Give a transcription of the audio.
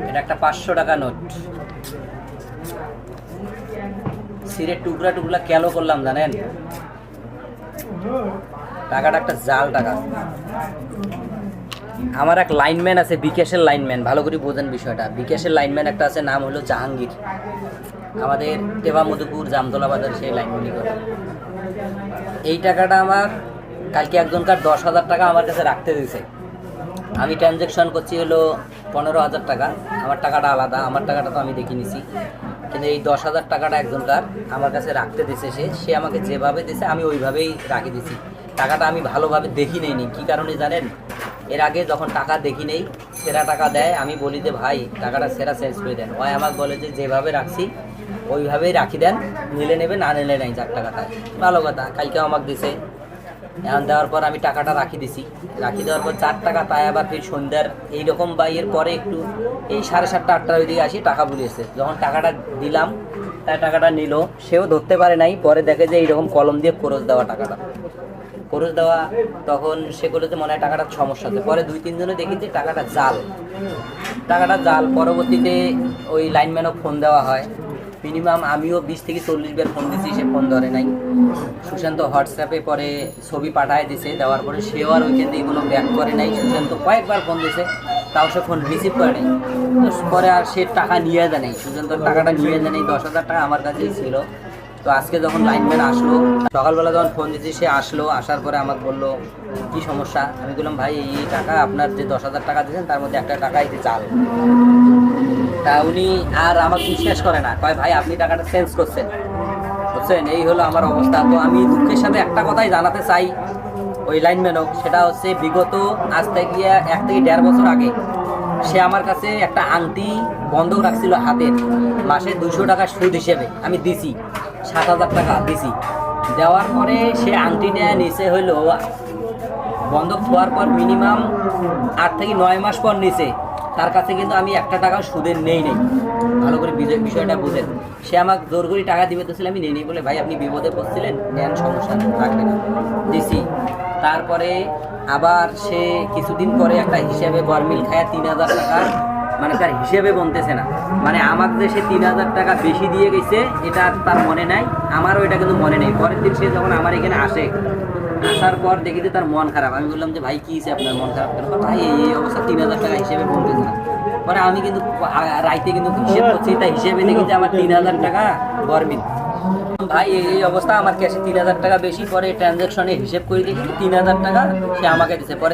এটা একটা 500 টাকা নোট। সিরের টুকরা টুকরা কেন করলাম জানেন? টাকাটা একটা জাল টাকা। আমার এক লাইনম্যান আছে, বিকাশের লাইনম্যান, ভালো করে বোঝেন বিষয়টা। বিকাশের লাইনম্যান একটা আছে, নাম হলো জাহাঙ্গীর, আমাদের টেবা মধুপুর জামতলা বাজার সেই লাইনম্যানই করে। এই টাকাটা আমার কালকে একজনকার 10,000 টাকা আমার কাছে রাখতে দিয়েছে। আমি ট্রানজ্যাকশন করছি হলো 15,000 টাকা। আমার টাকাটা আলাদা, আমার টাকাটা তো আমি দেখে নিছি, কিন্তু এই 10,000 টাকাটা একজনকার আমার কাছে রাখতে দিয়েছে। সে আমাকে যেভাবে দিয়েছে আমি ওইভাবেই রাখি দিছি। টাকাটা আমি ভালোভাবে দেখি নেইনি। কী কারণে জানেন? এর আগে যখন টাকা দেখি নেই, সেরা টাকা দেয়, আমি বলি যে ভাই টাকাটা সেরা চেঞ্জ করে দেন। ওই আমাকে বলে যে যেভাবে রাখছি ওইভাবেই রাখি দেন, নিলে নেবে, না নিলে নাই, 4 টাকাটায়। ভালো কথা, কালকেও আমাকে দিছে। এখন দেওয়ার পর আমি টাকাটা রাখি দিছি। রাখি দেওয়ার পর 4 টাকা, তাই আবার ফির সন্ধ্যার এইরকম বা এর পরে একটু এই 7:30 8টার ওইদিকে আসি, টাকা বলিয়েছে। যখন টাকাটা দিলাম, তাই টাকাটা নিল, সেও ধরতে পারে নাই। পরে দেখে যে এইরকম কলম দিয়ে খরচ দেওয়া টাকাটা, খরচ দেওয়া। তখন সে বলে যে মনে হয় টাকাটার সমস্যা আছে। পরে 2-3 জনে দেখি যে টাকাটা জাল, টাকাটা জাল। পরবর্তীতে ওই লাইনম্যানও ফোন দেওয়া হয়। মিনিমাম আমিও 20 থেকে 40 বার ফোন দিয়েছি, সে ফোন ধরে নাই। সুশান্ত হোয়াটসঅ্যাপে পরে ছবি পাঠায় দিছে, দেওয়ার পরে সেও আর ওইখান থেকে কোনো ব্যাক করে নাই। সুশান্ত কয়েকবার ফোন দিয়েছে, তাও সে ফোন রিসিভ করে নাই। তো পরে আর সে টাকা নিয়ে যায় নাই, সুশান্তর টাকাটা নিয়ে যায় নাই। 10,000 টাকা আমার কাছেই ছিল। তো আজকে যখন লাইনম্যান আসলো, সকালবেলা যখন ফোন দিয়েছি, সে আসলো। আসার পরে আমাকে বললো কী সমস্যা। আমি বললাম ভাই এই টাকা আপনার যে 10,000 টাকা দিয়েছেন তার মধ্যে একটা টাকাই যে জাল। তা উনি আর আমাকে বিশ্বাস করে না, কয় ভাই আপনি টাকাটা চেঞ্জ করছেন, বুঝছেন? এই হলো আমার অবস্থা। তো আমি দুঃখের সাথে একটা কথাই জানাতে চাই ওই লাইনম্যানও, সেটা হচ্ছে বিগত আজ থেকে 1 থেকে 1.5 বছর আগে সে আমার কাছে একটা আংটি বন্ধক রাখছিল হাতের, মাসে 200 টাকা সুদ হিসেবে আমি দিছি, 7,000 টাকা দিছি। দেওয়ার পরে সে আংটিটা নিচে হইলো বন্ধক হওয়ার পর মিনিমাম 8 থেকে 9 মাস পর নিচে। তার কাছে কিন্তু আমি একটা টাকা সুদের নেই। ভালো করে বিষয়টা বুঝেন। সে আমাকে জোর করে টাকা দিবে তো ছিল, আমি নেই বলে ভাই আপনি বিপদে পড়ছিলেন, নেন, সমস্যা রাখবেন, দিছি। তারপরে আবার সে কিছুদিন পরে একটা হিসেবে গরমিল খায় 3,000 টাকা, মানে তার হিসেবে বলতেছে না, মানে আমাকে যে সে 3,000 টাকা বেশি দিয়ে গেছে এটা তার মনে নাই, আমারও এটা কিন্তু মনে নেই। পরের দিন সে যখন আমার এখানে আসে, আসার পর দেখি যে তার মন খারাপ। আমি বললাম যে ভাই কী হিসেবে আপনার মন খারাপ কেন? ভাই এই অবস্থা 3,000 টাকা হিসেবে বলতেছে না। পরে আমি কিন্তু রাইতে কিন্তু হিসেব করছি, তাই হিসেবে দেখি যে আমার 3,000 টাকা গরমিল। ভাই এই অবস্থা, আমার ক্যাশে 3,000 টাকা বেশি। পরে ট্রানজ্যাকশনে হিসেব করে দেখি 3,000 টাকা সে আমাকে দিচ্ছে। পরে